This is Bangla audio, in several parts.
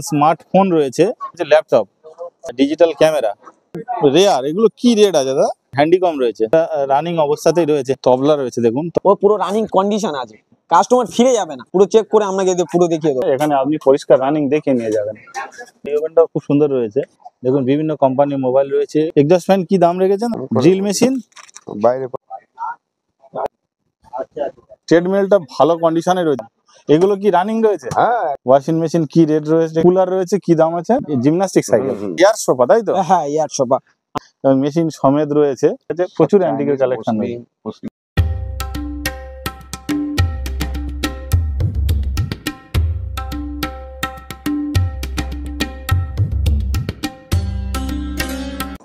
স্মার্টফোন রয়েছে, ল্যাপটপ, ডিজিটাল ক্যামেরা, রেয়ার, এগুলো কি রেট আছে দাদা? হ্যান্ডিকম রয়েছে, রানিং অবস্থাতেই রয়েছে, তবলা রয়েছে দেখুন, ও পুরো রানিং কন্ডিশন আছে, কাস্টমার ফিরে যাবে না, পুরো চেক করে আপনাকে পুরো দেখিয়ে দেবো। এখানে আপনি পরিষ্কার রানিং দেখে নিয়ে যাবেন। এই ওভেনটাও খুব সুন্দর রয়েছে, দেখুন বিভিন্ন কোম্পানির মোবাইল রয়েছে। এক্সস্ট ফ্যান কি দাম রেখেছেন? ড্রিল মেশিন, বাইরে ট্রেডমিলটা ভালো কন্ডিশনে রয়েছে। এগুলো কি রানিং রয়েছে? হ্যাঁ। ওয়াশিং মেশিন কি রেট রয়েছে? কুলার রয়েছে কি দাম আছে? জিমন্যাস্টিক সাইকেল, এয়ার সোফা, তাই তো? হ্যাঁ, এয়ার সোফা মেশিন সমেত রয়েছে, প্রচুর অ্যান্টিকের কালেকশন রয়েছে।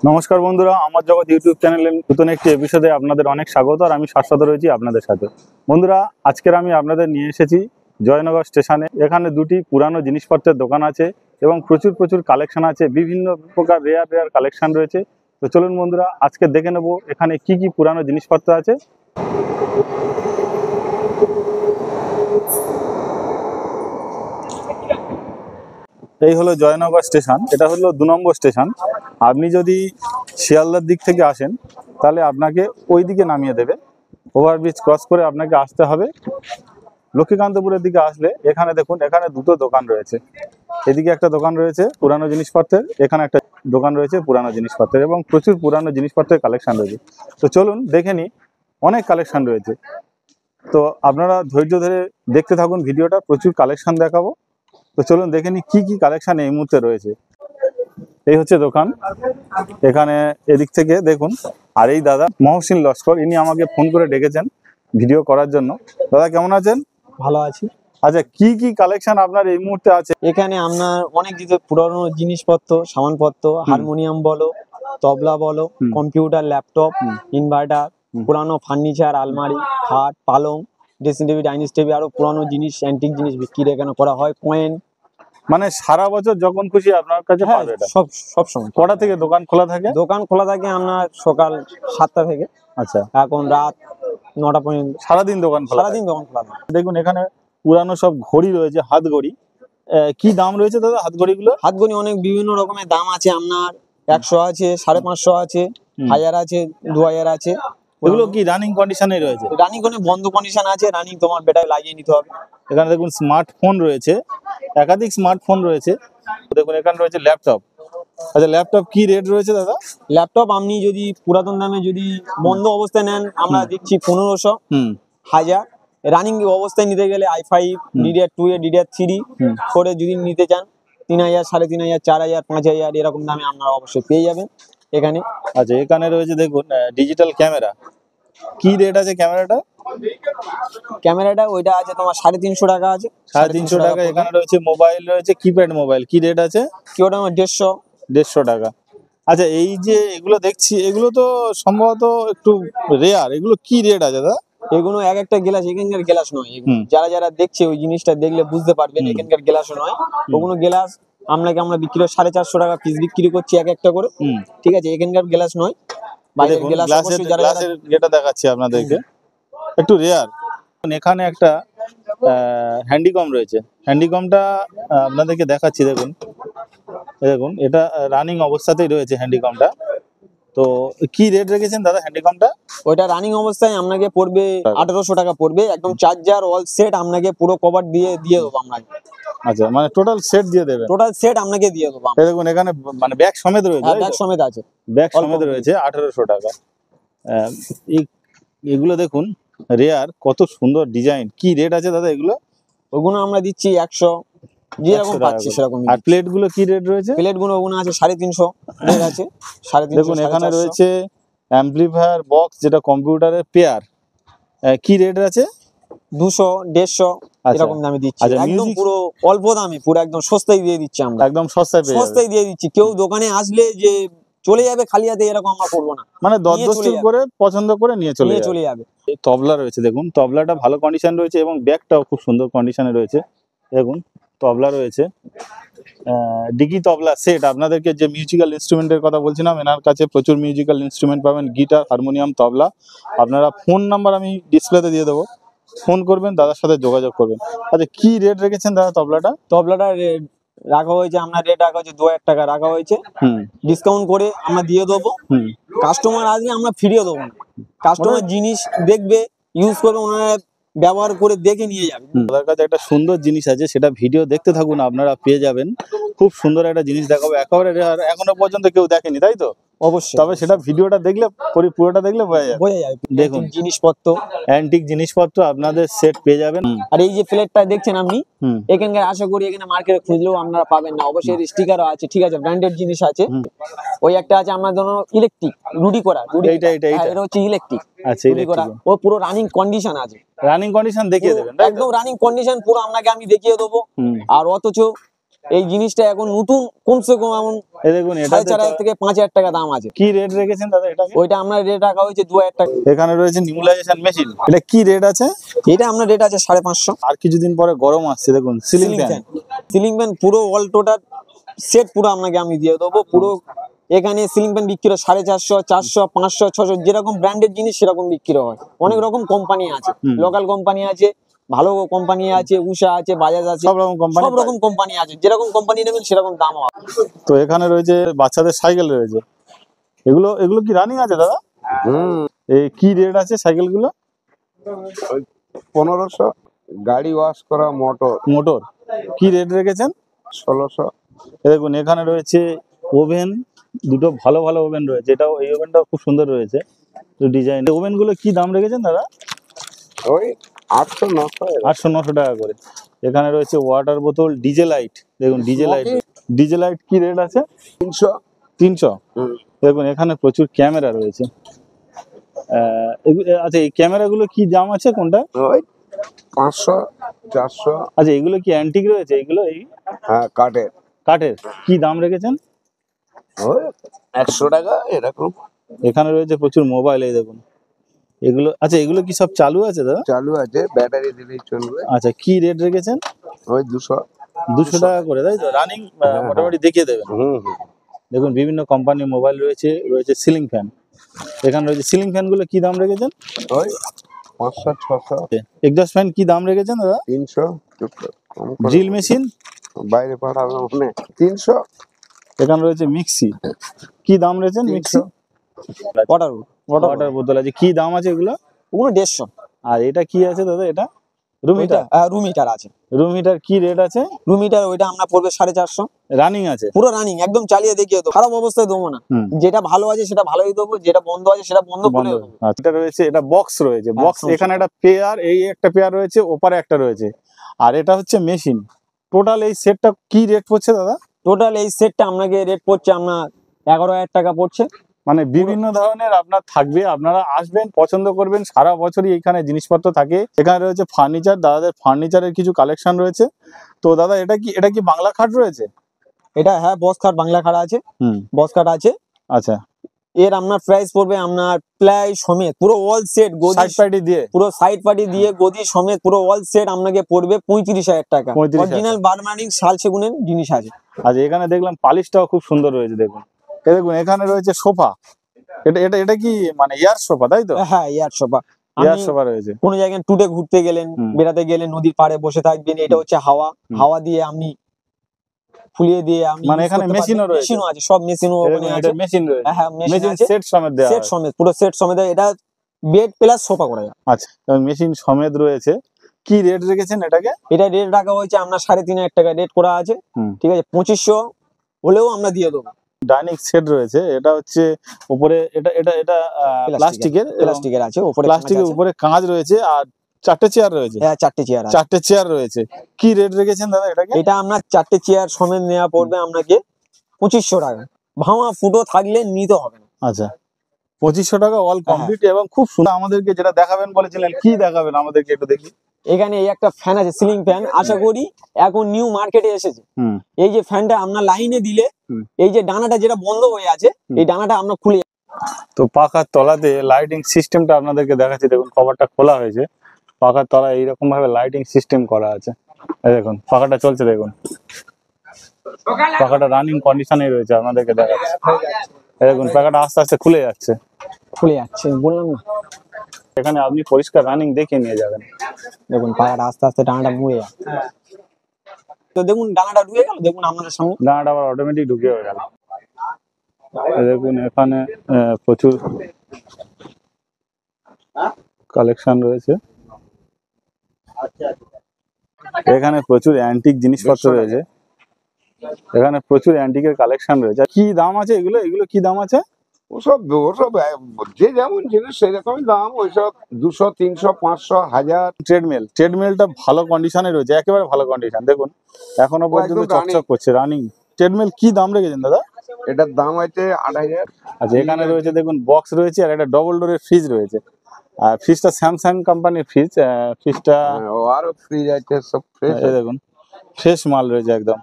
নমস্কার বন্ধুরা, আমার জগৎ ইউটিউব চ্যানেলের নতুন একটি এপিসোডে আপনাদের অনেক স্বাগত। আর আমি শাশ্বত রয়েছি আপনাদের সাথে। বন্ধুরা, আজকের আমি আপনাদের নিয়ে এসেছি জয়নগর স্টেশনে। এখানে দুটি পুরানো জিনিসপত্রের দোকান আছে এবং প্রচুর কালেকশন আছে, বিভিন্ন প্রকার রেয়ার কালেকশন রয়েছে। তো চলুন বন্ধুরা, আজকে দেখে নেব এখানে কি কি পুরানো জিনিসপত্র আছে। এই হলো জয়নগর স্টেশন, এটা হলো 2 নম্বর স্টেশন। আপনি যদি শিয়ালদার দিক থেকে আসেন তাহলে আপনাকে ওই দিকে নামিয়ে দেবে, ওভারব্রিজ ক্রস করে আপনাকে আসতে হবে। লক্ষ্মীকান্তপুরের দিকে আসলে এখানে দেখুন, এখানে দুটো দোকান রয়েছে। এদিকে একটা দোকান রয়েছে পুরানো জিনিসপত্রের, এখানে একটা দোকান রয়েছে পুরানো জিনিসপত্রের, এবং প্রচুর পুরানো জিনিসপত্রের কালেকশন রয়েছে। তো চলুন দেখে নিই, অনেক কালেকশন রয়েছে। তো আপনারা ধৈর্য ধরে দেখতে থাকুন ভিডিওটা, প্রচুর কালেকশন দেখাবো। তো চলুন দেখে নিই কি কি কালেকশন এই মুহূর্তে রয়েছে। এই হচ্ছে দোকান, এখানে এদিক থেকে দেখুন। আর এই দাদা মহসিন লস্কর, ইনি আমাকে ফোন করে ডেকেছেন ভিডিও করার জন্য। দাদা কেমন আছেন? ভালো আছে। আচ্ছা, কি কি কালেকশন আপনার এই মুহূর্তে আছে? এখানে আপনার অনেক কিছু পুরনো জিনিসপত্র, সামানপত্র, হারমোনিয়াম বলো, তবলা বলো, কম্পিউটার, ল্যাপটপ, ইনভার্টার, পুরানো ফার্নিচার, আলমারি, খাট, পালং, ড্রেসিং টেবিল, ডাইনিং টেবিল, আরো পুরানো জিনিস, অ্যান্টিক জিনিস বিক্রি এখানে করা হয়। কয়েন, মানে সারা বছর যখন খুশি আপনার কাছে পাবে এটা? সব সময়। কটা থেকে দোকান খোলা থাকে? দোকান খোলা থাকে আপনার সকাল 7টা থেকে আচ্ছা, এখন রাত 9টা পর্যন্ত। সারাদিন দোকান খোলা? সারাদিন দোকান খোলা থাকে। দেখুন এখানে পুরানো সব ঘড়ি রয়েছে, হাত ঘড়ি। কি দাম রয়েছে দাদা হাত ঘড়িগুলো? হাত ঘড়ি অনেক বিভিন্ন রকমের দাম আছে আপনার, 100 আছে, 550 আছে, 1000 আছে, 2000 আছে। এগুলো কি রানিং কন্ডিশনে রয়েছে? রানিং কোনো বন্ধ কন্ডিশন আছে, রানিং তোমার বেটায় লাগিয়ে নিতে হবে। এখানে দেখুন স্মার্টফোন রয়েছে, একাধিক স্মার্টফোন রয়েছে। দেখুন এখানে রয়েছে ল্যাপটপ। আচ্ছা, ল্যাপটপ কি রেট রয়েছে দাদা? ল্যাপটপ আপনি যদি পুরাতন দামে যদি বন্ধ অবস্থায় নেন আমরা দিচ্ছি 1500, 1000। রানিং অবস্থায় নিতে গেলে i5, DDR2 এ DDR3 করে যদি নিতে চান 3000, 3500, 4000, 5000 এরকম দামে আপনারা অবশ্যই পেয়ে যাবেন এখানে। আচ্ছা, এখানে রয়েছে দেখুন ডিজিটাল ক্যামেরা। কি রেট আছে ক্যামেরাটা? ক্যামেরাটা ওইটা আছে তোমার 350 টাকা আছে। 350 টাকা। এখানে রয়েছে মোবাইল, রয়েছে কিপ্যাড মোবাইল, কি রেট আছে? কি ওটা আমার 150 টাকা। আচ্ছা, এই যে এগুলো দেখছি, এগুলো তো সম্ভবত একটু রেয়ার, এগুলো কি রেট আছে দাদা? এগুলো এক একটা গ্লাস, এখানকার গ্লাস নয়। যারা দেখছে ওই জিনিসটা দেখলে বুঝতে পারবেন এখানকার গ্লাসও নয়। ওগুলো গ্লাস আমরা বিক্রি 450 টাকা পিস বিক্রি করছি এক একটা করে, ঠিক আছে? এখানকার গ্লাস নয়, বাইরের গ্লাস। অবশ্যই গ্লাসের যেটা দেখাচ্ছি আপনাদেরকে একটু রেয়ার। এখানে একটা হ্যান্ডিকম রয়েছে, হ্যান্ডিকমটা আপনাদেরকে দেখাচ্ছি। দেখুন দেখুন, এটা রানিং অবস্থাতেই রয়েছে হ্যান্ডিকমটা। তো কি রেট রেখেছেন দাদা হ্যান্ডিকমটা? ওইটা রানিং অবস্থায় আপনাকে পড়বে 1800 টাকা পড়বে, একদম চার্জার অল সেট আপনাকে পুরো কভার দিয়ে দেবো আপনাকে। আচ্ছা, মানে টোটাল সেট দিয়ে দেবেন? টোটাল সেট আপনাকে দিয়ে দেবো। দেখুন এখানে মানে ব্যাগ সমেত রয়েছে। ব্যাগ সমেত আছে, ব্যাগ সমেত রয়েছে, 1800 টাকা। এগুলো দেখুন রেয়ার, কত সুন্দর ডিজাইন। কি রেট আছে দাদা এগুলো? ওগুলো আমরা দিচ্ছি 100, যেরকম পাচ্ছি সেরকম। আর প্লেট গুলো কি রেট রয়েছে? প্লেট গুলো ওগুলো আছে 350 রেট আছে, 350। দেখুন এখানে রয়েছে অ্যাম্পলিফায়ার বক্স, যেটা কম্পিউটারের পেয়ার, কি রেট আছে? 200, 150 এরকম দামে দিচ্ছি। একদম পুরো অল্প দামে, পুরো একদম সস্তায় দিয়ে দিচ্ছি আমরা। একদম সস্তায় দিয়ে দিচ্ছি। কেউ দোকানে আসলে যে চলে যাবে খালি হাতে এরকম আমরা করবো না, মানে দরদস্তুর করে পছন্দ করে নিয়ে চলে যাবে। তবলা রয়েছে, দেখুন তবলাটা ভালো কন্ডিশন রয়েছে এবং ব্যাগটাও খুব সুন্দর কন্ডিশনে রয়েছে। দেখুন তবলা রয়েছে, ডিগি তবলা সেট। আপনাদেরকে যে মিউজিক্যাল ইনস্ট্রুমেন্টের কথা বলছিলাম, এনার কাছে প্রচুর মিউজিক্যাল ইনস্ট্রুমেন্ট পাবেন, গিটার, হারমোনিয়াম, তবলা। আপনারা ফোন নাম্বার আমি ডিসপ্লেতে দিয়ে দেবো, ফোন করবেন, দাদার সাথে যোগাযোগ করবেন। আচ্ছা, কি রেট রেখেছেন দাদা তবলাটা? তবলাটা রাখা হয়েছে আপনার রেট রাখা হয়েছে 2000 টাকা রাখা হয়েছে, ডিসকাউন্ট করে আমরা দিয়ে দেবো। কাস্টমার আসলে আমরা ফিরিয়ে দেবো না, কাস্টমার জিনিস দেখবে ইউজ করবে, ওনারা ব্যবহার করে দেখে নিয়ে যাবে। দাদার কাছে একটা সুন্দর জিনিস আছে, সেটা ভিডিও দেখতে থাকুন, আপনারা পেয়ে যাবেন। খুব সুন্দর একটা জিনিস দেখাবো, একেবারে rare, এখনো পর্যন্ত কেউ দেখেনি, তাই তো? অবশ্যই, তবে সেটা ভিডিওটা দেখলে পুরোটা দেখলে বোঝা যাবে। দেখুন জিনিসপত্র, অ্যান্টিক জিনিসপত্র আপনাদের সেট পেয়ে যাবেন। আর এই যে প্লেটটা দেখছেন আপনি, এখানকার আশা করি এখানে মার্কেটে খুঁজলেও আপনারা পাবেন না। অবশ্যই স্টিকারও আছে, ঠিক আছে, ব্র্যান্ডেড জিনিস আছে। ওই একটা আছে আপনার জন্য ইলেকট্রিক রুডি করা, এটা হচ্ছে ইলেকট্রিক, আচ্ছা রুডি করা, ও পুরো রানিং কন্ডিশন আছে। রানিং কন্ডিশন দেখিয়ে দেবেন, একদম রানিং কন্ডিশন পুরো আপনাকে আমি দেখিয়ে দেবো। আর অথচ এই জিনিসটা এখন নতুন, কমসে কম এমন দেখুন, এটা 4500 থেকে 5000 টাকা দাম আছে। কি রেট রেখেছেন দাদা এটাকে? ওইটা আমরা রেট রাখা হয়েছে 2000 টাকা। এখানে রয়েছে নিউলাইজেশন মেশিন, এটা কি রেট আছে? এটা আমরা রেট আছে 550। আর কিছুদিন পরে গরম আসছে, দেখুন সিলিং ফ্যান, সিলিং ফ্যান পুরো অল টোটাল সেট পুরো আপনাকে আমি দিয়ে দেবো। পুরো এখানে সিলিং ফ্যান বিক্রি হয় 450, 400, 500, 600, যেরকম ব্র্যান্ডেড জিনিস সেরকম বিক্রি হয়। অনেক রকম কোম্পানি আছে, লোকাল কোম্পানি আছে, ভালো কোম্পানি আছে, উষা আছে, বাজাজ আছে, সব রকম কোম্পানি আছে। যেরকম কোম্পানি নেবেন সেরকম দাম হবে। তো এখানে রয়েছে বাচ্চাদের সাইকেল রয়েছে, এগুলো কি রানিং আছে দাদা? এই কি রেট আছে সাইকেল গুলো? 1500। গাড়ি ওয়াশ করা মোটর কি রেট রেখেছেন? 1600। দেখুন এখানে রয়েছে ওভেন, দুটো ভালো ভালো ওভেন রয়েছে, এটাও, এই ওভেনটাও খুব সুন্দর রয়েছে ডিজাইন। ওভেন গুলো কি দাম রেখেছেন দাদা? ওই 800-900 টাকা করে। এখানে রয়েছে ওয়াটার বোতল, ডিজে লাইট, দেখুন ডিজে লাইট কি রেট আছে? 300। দেখুন এখানে প্রচুর ক্যামেরা রয়েছে। আচ্ছা, এই ক্যামেরা গুলো কি দাম আছে কোনটা? ওই 500, 400। আচ্ছা, এগুলো কি অ্যান্টিক রয়েছে এগুলো? হ্যাঁ, কাঠের কি দাম রেখেছেন? ওই 100 টাকা এরকম। এখানে রয়েছে প্রচুর মোবাইল, এই দেখুন এগুলো। আচ্ছা, এগুলো কি সব চালু আছে দাদা? চালু আছে, ব্যাটারি দিলেই চলবে। আচ্ছা, কি রেট রেখেছেন? ওই 200 টাকা করে, তাই তো? রানিং মোটামুটি দেখিয়ে দেবেন। দেখুন বিভিন্ন কোম্পানির মোবাইল রয়েছে সিলিং ফ্যান, এখানে রয়েছে সিলিং ফ্যান গুলো কি দাম রেখেছেন? ওই 500-600। এক্সস্ট ফ্যান কি দাম রেখেছেন দাদা? 300। ড্রিল মেশিন বাইরে পাঠাবে মানে 300। এখানে রয়েছে মিক্সি, কি দাম রেখেছেন? মিক্সি ওয়াটার বোতল আছে, কি দাম আছে এগুলো? ওগুলো 150। আর এটা কি আছে দাদা? এটা রুম হিটার আছে। রুম হিটার কি রেট আছে? রুম হিটার ওইটা আমরা পড়বে 450। রানিং আছে, পুরো রানিং, একদম চালিয়ে দেখিয়ে দেবো, খারাপ অবস্থায় দেবো না। যেটা ভালো আছে সেটা ভালোই দেবো, যেটা বন্ধ আছে সেটা বন্ধ করে দেবো। এটা রয়েছে, এটা বক্স রয়েছে, বক্স এখানে একটা পেয়ার, এই একটা পেয়ার রয়েছে, ওপারে একটা রয়েছে, আর এটা হচ্ছে মেশিন। টোটাল এই সেটটা কি রেট পড়ছে দাদা? টোটাল এই সেটটা আপনাকে রেট পড়ছে আপনার 11000 টাকা পড়ছে। মানে বিভিন্ন ধরনের আপনার থাকবে, আপনারা আসবেন, পছন্দ করবেন, সারা বছরই এখানে জিনিসপত্র থাকে। এখানে রয়েছে ফার্নিচার, দাদাদের ফার্নিচারের কিছু কালেকশন রয়েছে। তো দাদা এটা কি বাংলা খাট রয়েছে? এটা হ্যাঁ, বক্স খাট, বাংলা খাট আছে, বক্স খাট আছে। আচ্ছা, এর আপনার প্রাইস পড়বে আপনার প্লাই সমেত পুরো অল সেট, সাইড পার্টি দিয়ে, পুরো সাইড পার্টি দিয়ে, গদি সমেত পুরো অল সেট আপনাকে পড়বে 35000 টাকা। অরিজিনাল বার্মানিং শাল সেগুনের জিনিস আছে। আচ্ছা, এখানে দেখলাম পালিশটাও খুব সুন্দর রয়েছে, দেখুন দেখুন এখানে রয়েছে সোফা, এটা কি মানে এয়ার সোফা, তাই তো? হ্যাঁ, এয়ার সোফা। এয়ার সোফা রয়েছে। কোন জায়গায় টুরে ঘুরতে গেলেন, বেড়াতে গেলেন, নদীর পাড়ে বসে থাকবেন, এটা হচ্ছে হাওয়া দিয়ে আপনি ফুলিয়ে দিয়ে আমি, মানে এখানে মেশিনও আছে, সব মেশিনও ওখানে আছে। মেশিন রয়েছে, হ্যাঁ, মেশিন সেট সমেত দেয়া, সেট সমেত, পুরো সেট সমেত। এটা বেড প্লাস সোফা করা যায়। আচ্ছা, মেশিন সমেত রয়েছে। কি রেট রেখেছেন এটাকে? এটা রেট রাখা হয়েছে আপনার 3500 টাকা রেট করা আছে, ঠিক আছে। 2500 হলেও আমরা দিয়ে দেবো। ডাইনিং সেট রয়েছে, এটা হচ্ছে উপরে, এটা প্লাস্টিকের আছে, উপরে প্লাস্টিকের উপরে কাঁচ রয়েছে, আর 4টে চেয়ার রয়েছে। হ্যাঁ, 4টে চেয়ার রয়েছে। কি রেট রেখেছেন দাদা এটাকে? এটা আপনার 4টে চেয়ার সমেত নেওয়া পড়বে আপনাকে 2500 টাকা। ভাঙা ফুটো থাকলে নিতে হবে না। আচ্ছা, 2500 টাকা অল কমপ্লিট। এবং খুব সুন্দর, আমাদেরকে যেটা দেখাবেন বলেছিলেন, কি দেখাবেন আমাদেরকে একটু দেখি। এখানে এই একটা ফ্যান আছে, সিলিং ফ্যান, আশা করি এখন নিউ মার্কেটে এসেছে। এই যে ফ্যানটা আপনার লাইনে দিলে এই যে ডানাটা যেটা বন্ধ হয়ে আছে, এই ডানাটা আমরা খুলে, তো পাখার তলাতে লাইটিং সিস্টেমটা আপনাদেরকে দেখাচ্ছি। দেখুন কভারটা খোলা হয়েছে, পাখার তলায় এইরকম ভাবে লাইটিং সিস্টেম করা আছে। এই দেখুন পাখাটা চলছে, দেখুন পাখাটা রানিং কন্ডিশনে রয়েছে, আপনাদেরকে দেখাচ্ছি। এই দেখুন পাখাটা আস্তে আস্তে খুলে যাচ্ছে, বললাম না। এখানে আপনি পরিষ্কার রানিং দেখে নিয়ে যাবেন। দেখুন পাখাটা আস্তে আস্তে ডানাটা মুড়ে যাচ্ছে। তো দেখুন ডানাটা ঢুকে গেল, দেখুন আপনাদের সামনে। দানাটা আবার অটোমেটিক ঢুকে গেল। এই দেখুন এখানে প্রচুর কালেকশন রয়েছে। এখানে প্রচুর অ্যান্টিক জিনিসপত্র রয়েছে, এখানে প্রচুর অ্যান্টিকের কালেকশন রয়েছে। কি দাম আছে এগুলো, এগুলো কি দাম আছে? ওসব ওসব যে যেমন জিনিস সেরকমই দাম, ওইসব 200 300 500 1000। ট্রেডমিলটা ভালো কন্ডিশনে রয়েছে, একেবারে ভালো কন্ডিশন। দেখুন এখনো পর্যন্ত একদম running। চকচক করছে, রানিং ট্রেডমিল। কি দাম রেখেছেন দাদা? এটার দাম আছে 8000। আচ্ছা, এখানে রয়েছে দেখুন বক্স রয়েছে, আর একটা ডবল ডোরের ফ্রিজ রয়েছে। আর ফ্রিজটা স্যামসাং কোম্পানির ফ্রিজ। ফ্রিজটা ও আরো ফ্রিজ আছে, সব ফ্রেশ। এই দেখুন ফ্রেশ মাল রয়েছে একদম।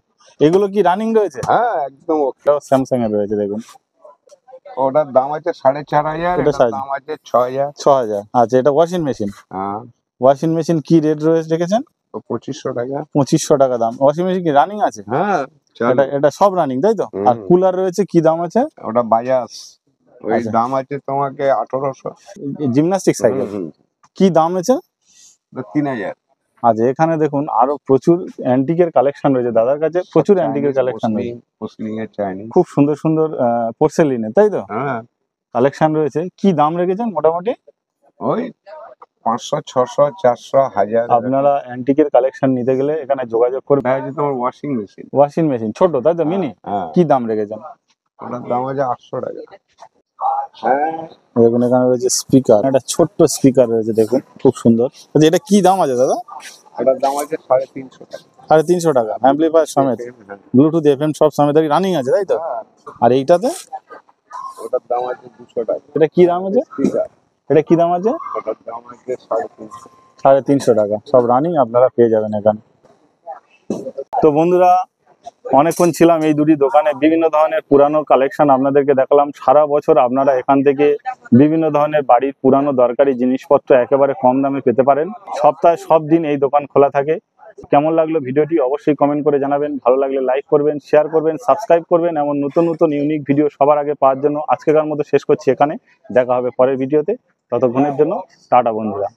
এগুলো কি রানিং রয়েছে? হ্যাঁ একদম ওকে। এটাও স্যামসাং এর রয়েছে দেখুন। ওটার দাম আছে 4500, এটা এটার দাম আছে 6000। 6000। আচ্ছা, এটা ওয়াশিং মেশিন। হ্যাঁ ওয়াশিং মেশিন কি রেট রয়েছে রেখেছেন? 2500 টাকা। 2500 টাকা দাম। ওয়াশিং মেশিন কি রানিং আছে? হ্যাঁ এটা এটা সব রানিং তাই তো? আর কুলার রয়েছে, কি দাম আছে? ওটা বাজাজ, ওই আচ্ছা। দাম আছে তোমাকে 1800। জিমনাস্টিক সাইকেল কি দাম আছে? 3000। আচ্ছা, এখানে দেখুন আরো প্রচুর অ্যান্টিকের কালেকশন রয়েছে দাদার কাছে, প্রচুর অ্যান্টিকের কালেকশন রয়েছে। পোসলিং এর চাইনিজ, খুব সুন্দর সুন্দর পোর্সেলিনের তাই তো হ্যাঁ কালেকশন রয়েছে। কি দাম রেখেছেন মোটামুটি? ওই 500 600 400 1000। আপনারা অ্যান্টিকের কালেকশন নিতে গেলে এখানে যোগাযোগ করবেন। এটা হচ্ছে তোমার ওয়াশিং মেশিন। ওয়াশিং মেশিন ছোট তাই তো, মিনি? হ্যাঁ কি দাম রেখেছেন? ওটার দাম আছে 800 টাকা। হ্যাঁ দেখুন এখানে রয়েছে স্পিকার, একটা ছোট্ট স্পিকার রয়েছে দেখুন, খুব সুন্দর। আচ্ছা, এটা কি দাম আছে দাদা? ওটার দাম আছে 350 টাকা। 350 টাকা অ্যাম্পলিফায়ার সমেত, ব্লুটুথ এফএম সব সমেত রানিং আছে তাই তো? আর এইটাতে ওটার দাম আছে 200 টাকা। এটা কি দাম আছে? স্পিকার, এটা কি দাম আছে? ওটার দাম আছে 350। 350 টাকা, সব রানিং আপনারা পেয়ে যাবেন এখানে। তো বন্ধুরা, অনেকক্ষণ ছিলাম এই দুটি দোকানে, বিভিন্ন ধরনের পুরানো কালেকশন আপনাদেরকে দেখালাম। সারা বছর আপনারা এখান থেকে বিভিন্ন ধরনের বাড়ির পুরানো দরকারি জিনিসপত্র একেবারে কম দামে পেতে পারেন। সপ্তাহে সব দিন এই দোকান খোলা থাকে। কেমন লাগলো ভিডিওটি অবশ্যই কমেন্ট করে জানাবেন। ভালো লাগলে লাইক করবেন, শেয়ার করবেন, সাবস্ক্রাইব করবেন। এমন নতুন নতুন ইউনিক ভিডিও সবার আগে পাওয়ার জন্য আজকের মতো শেষ করছি এখানে। দেখা হবে পরের ভিডিওতে, ততক্ষণের জন্য টাটা বন্ধুরা।